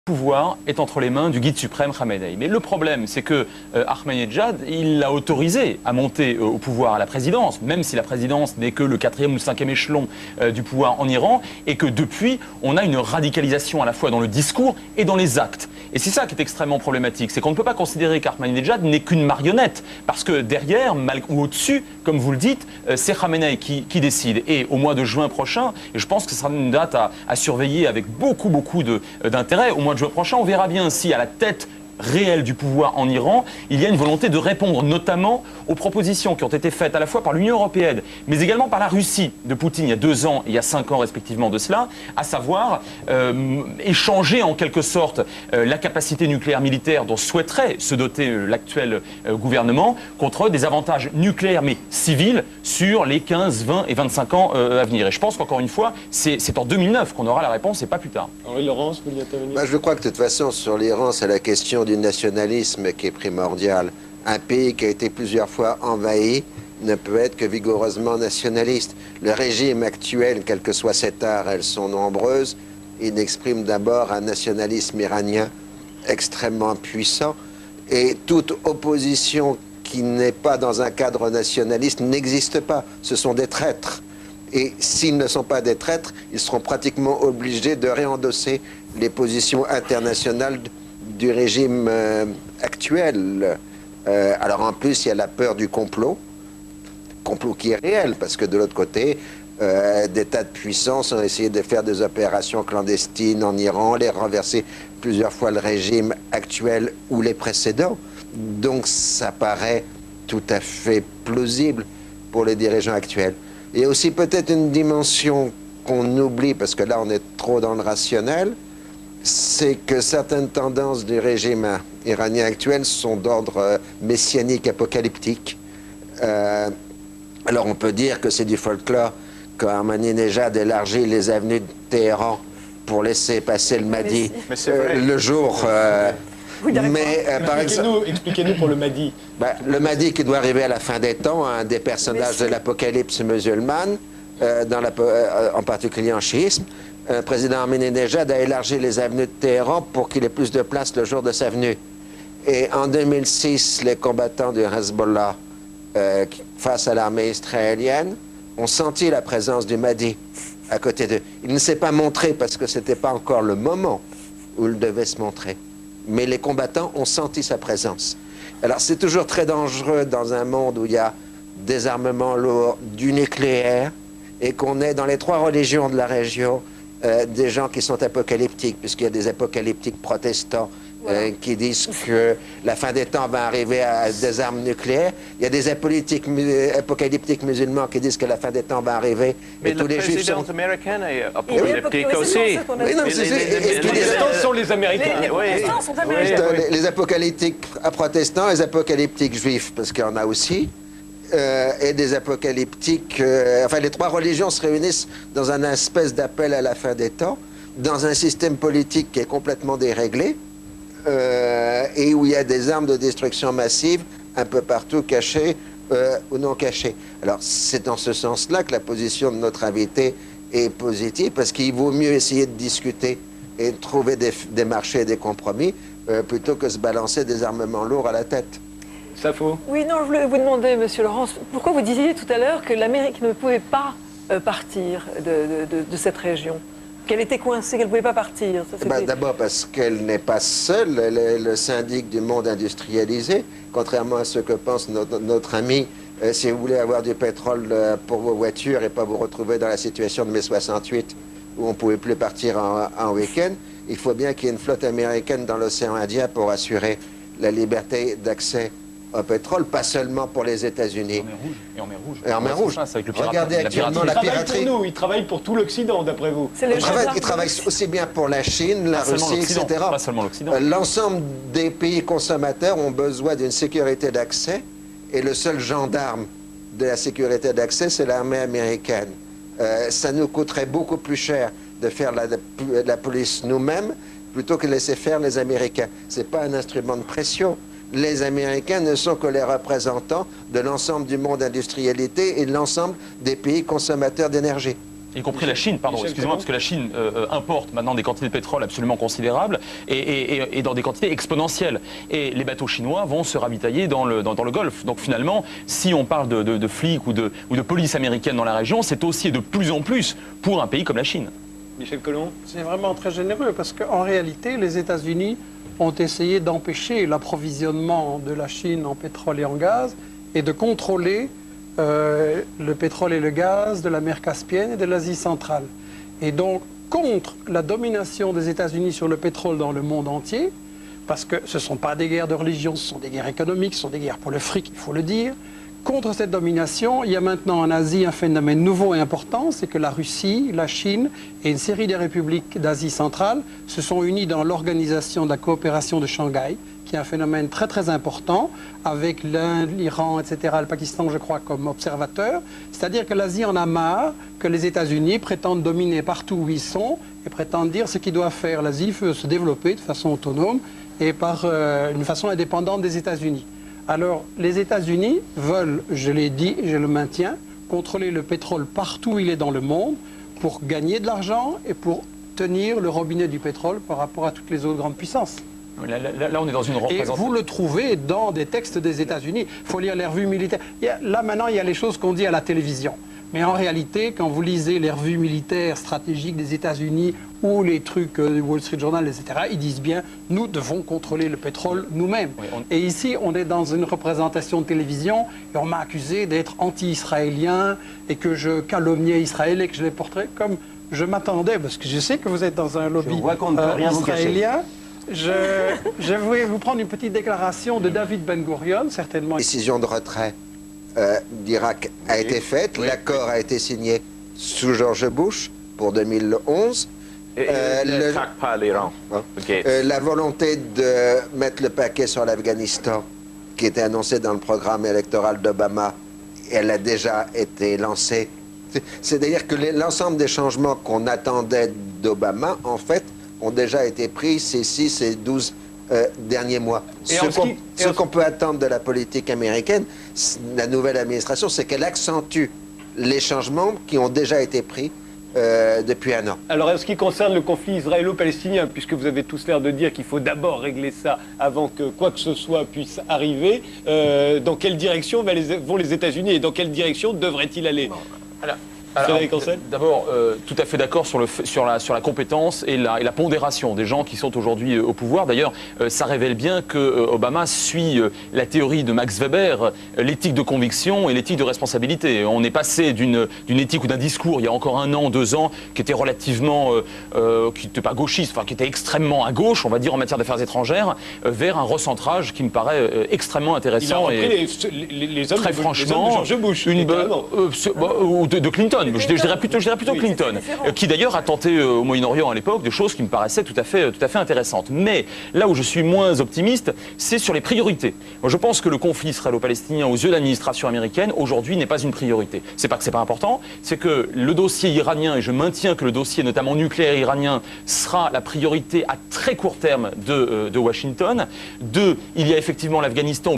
pouvoir est entre les mains du guide suprême Khamenei. Mais le problème, c'est que Ahmadinejad, il l'a autorisé à monter au pouvoir à la présidence, même si la présidence n'est que le 4e ou le 5e échelon du pouvoir en Iran, et que depuis, on a une radicalisation à la fois dans le discours et dans les actes. Et c'est ça qui est extrêmement problématique, c'est qu'on ne peut pas considérer qu'Ahmadinejad n'est qu'une marionnette, parce que derrière, ou au-dessus, comme vous le dites, c'est Khamenei qui décide. Et au mois de juin prochain, et je pense que ce sera une date à surveiller avec beaucoup d'intérêt, au mois de juin prochain, on verra bien si à la tête réelle du pouvoir en Iran, il y a une volonté de répondre notamment aux propositions qui ont été faites à la fois par l'Union européenne, mais également par la Russie de Poutine il y a 2 ans et il y a 5 ans respectivement de cela, à savoir échanger en quelque sorte la capacité nucléaire militaire dont souhaiterait se doter l'actuel gouvernement contre des avantages nucléaires mais civils sur les 15, 20 et 25 ans à venir. Et je pense qu'encore une fois, c'est en 2009 qu'on aura la réponse et pas plus tard. Henri Laurence, vous voulez intervenir? Je crois que de toute façon, sur l'Iran, c'est la question du nationalisme qui est primordial. Un pays qui a été plusieurs fois envahi ne peut être que vigoureusement nationaliste. Le régime actuel, quelles que soient ses tares, elles sont nombreuses, il exprime d'abord un nationalisme iranien extrêmement puissant, et toute opposition qui n'est pas dans un cadre nationaliste n'existe pas. Ce sont des traîtres. Et s'ils ne sont pas des traîtres, ils seront pratiquement obligés de réendosser les positions internationales du régime actuel. Alors en plus, il y a la peur du complot qui est réel, parce que de l'autre côté, des tas de puissances ont essayé de faire des opérations clandestines en Iran, les renverser plusieurs fois le régime actuel ou les précédents. Donc ça paraît tout à fait plausible pour les dirigeants actuels. Il y a aussi peut-être une dimension qu'on oublie, parce que là on est trop dans le rationnel, c'est que certaines tendances du régime iranien actuel sont d'ordre messianique, apocalyptique. Alors on peut dire que c'est du folklore quand Ahmadinejad élargit les avenues de Téhéran pour laisser passer le Mahdi le jour... par exemple, expliquez-nous pour le Mahdi. Le Mahdi qui doit arriver à la fin des temps, un des personnages de l'apocalypse musulmane, en particulier en chiisme. Le président Ahmadinejad a élargi les avenues de Téhéran pour qu'il ait plus de place le jour de sa venue. Et en 2006, les combattants du Hezbollah, face à l'armée israélienne, ont senti la présence du Mahdi à côté d'eux. Il ne s'est pas montré parce que ce n'était pas encore le moment où il devait se montrer. Mais les combattants ont senti sa présence. Alors c'est toujours très dangereux dans un monde où il y a des armements lourds, du nucléaire, et qu'on est dans les 3 religions de la région, des gens qui sont apocalyptiques, puisqu'il y a des apocalyptiques protestants qui disent que la fin des temps va arriver à des armes nucléaires. Il y a des apocalyptiques musulmans qui disent que la fin des temps va arriver. Mais et tous les juifs sont... américain est apocalyptique aussi. Les sont les Américains. Les protestants sont américains. Les apocalyptiques protestants, les apocalyptiques juifs, parce qu'il y en a aussi. Et des apocalyptiques... enfin, les 3 religions se réunissent dans un espèce d'appel à la fin des temps, dans un système politique qui est complètement déréglé, et où il y a des armes de destruction massive un peu partout cachées ou non cachées. Alors, c'est dans ce sens-là que la position de notre invité est positive, parce qu'il vaut mieux essayer de discuter et de trouver des marchés et des compromis, plutôt que se balancer des armements lourds à la tête. Ça faut. Oui, non, je voulais vous demander, Monsieur Laurence, pourquoi vous disiez tout à l'heure que l'Amérique ne pouvait pas partir de cette région, qu'elle était coincée, qu'elle ne pouvait pas partir. D'abord parce qu'elle n'est pas seule, elle est le syndic du monde industrialisé, contrairement à ce que pense notre ami. Si vous voulez avoir du pétrole pour vos voitures et pas vous retrouver dans la situation de mai 68 où on ne pouvait plus partir en week-end, il faut bien qu'il y ait une flotte américaine dans l'océan Indien pour assurer la liberté d'accès au pétrole, pas seulement pour les États-Unis. Et en mer Rouge. Et en mer Rouge. Regardez actuellement la piraterie. Ils travaillent pour tout l'Occident, d'après vous. Ils travaillent aussi bien pour la Chine, la Russie, etc. Pas seulement l'Occident. L'ensemble des pays consommateurs ont besoin d'une sécurité d'accès, et le seul gendarme de la sécurité d'accès, c'est l'armée américaine. Ça nous coûterait beaucoup plus cher de faire la police nous-mêmes, plutôt que de laisser faire les Américains. Ce n'est pas un instrument de pression. Les Américains ne sont que les représentants de l'ensemble du monde industrialité et de l'ensemble des pays consommateurs d'énergie. Y compris la Chine, pardon, Michel excusez-moi, Colomb. parce que la Chine importe maintenant des quantités de pétrole absolument considérables et dans des quantités exponentielles. Et les bateaux chinois vont se ravitailler dans le Golfe. Donc finalement, si on parle de flics ou de police américaine dans la région, c'est aussi de plus en plus pour un pays comme la Chine. Michel Colomb. C'est vraiment très généreux parce qu'en réalité, les États-Unis ont essayé d'empêcher l'approvisionnement de la Chine en pétrole et en gaz et de contrôler le pétrole et le gaz de la mer Caspienne et de l'Asie centrale. Et donc, contre la domination des États-Unis sur le pétrole dans le monde entier, parce que ce ne sont pas des guerres de religion, ce sont des guerres économiques, ce sont des guerres pour le fric, il faut le dire. Contre cette domination, il y a maintenant en Asie un phénomène nouveau et important, c'est que la Russie, la Chine et une série de républiques d'Asie centrale se sont unies dans l'organisation de la coopération de Shanghai, qui est un phénomène très très important, avec l'Inde, l'Iran, etc., le Pakistan, je crois, comme observateurs. C'est-à-dire que l'Asie en a marre que les États-Unis prétendent dominer partout où ils sont et prétendent dire ce qu'ils doivent faire. L'Asie veut se développer de façon autonome et par une façon indépendante des États-Unis. Alors, les États-Unis veulent, je l'ai dit et je le maintiens, contrôler le pétrole partout où il est dans le monde pour gagner de l'argent et pour tenir le robinet du pétrole par rapport à toutes les autres grandes puissances. Là, on est dans une Et représentation. vous le trouvez dans des textes des États-Unis. Il faut lire les revues militaires. Là, maintenant, il y a les choses qu'on dit à la télévision. Mais en réalité, quand vous lisez les revues militaires stratégiques des États-Unis ou les trucs du Wall Street Journal, etc., ils disent bien « nous devons contrôler le pétrole nous-mêmes Oui, ». Et ici, on est dans une représentation de télévision et on m'a accusé d'être anti-israélien et que je calomniais Israël et que je les porterais comme je m'attendais, parce que je sais que vous êtes dans un lobby vois qu'on ne peut rien vous cacher. israélien. Je vais vous prendre une petite déclaration de David Ben Gurion, certainement. La décision de retrait d'Irak a été faite, l'accord a été signé sous George Bush pour 2011. Il ne traque pas l'Iran. Hein. Ok. La volonté de mettre le paquet sur l'Afghanistan, qui était annoncée dans le programme électoral d'Obama, elle a déjà été lancée. C'est-à-dire que l'ensemble des changements qu'on attendait d'Obama, en fait, ont déjà été pris ces 6 et 12 derniers mois. Ce qu'on peut attendre de la politique américaine, la nouvelle administration, c'est qu'elle accentue les changements qui ont déjà été pris depuis un an. Alors, en ce qui concerne le conflit israélo-palestinien, puisque vous avez tous l'air de dire qu'il faut d'abord régler ça avant que quoi que ce soit puisse arriver, dans quelle direction vont les États-Unis et dans quelle direction devraient-ils aller? D'abord, tout à fait d'accord sur la compétence et la pondération des gens qui sont aujourd'hui au pouvoir. D'ailleurs, ça révèle bien que Obama suit la théorie de Max Weber, l'éthique de conviction et l'éthique de responsabilité. On est passé d'une éthique ou d'un discours il y a encore 1 an, 2 ans, qui était relativement, qui n'était pas gauchiste, enfin qui était extrêmement à gauche, on va dire en matière d'affaires étrangères, vers un recentrage qui me paraît extrêmement intéressant. Il a repris les hommes très de franchement, George Bush, ou de Clinton. Je dirais plutôt Oui, Clinton, c'est qui d'ailleurs a tenté au Moyen-Orient à l'époque des choses qui me paraissaient tout à fait intéressantes. Mais là où je suis moins optimiste, c'est sur les priorités. Moi, je pense que le conflit israélo-palestinien aux yeux de l'administration américaine aujourd'hui n'est pas une priorité. C'est pas que c'est pas important, c'est que le dossier iranien, et je maintiens que le dossier notamment nucléaire iranien sera la priorité à très court terme de Washington. 2, il y a effectivement l'Afghanistan.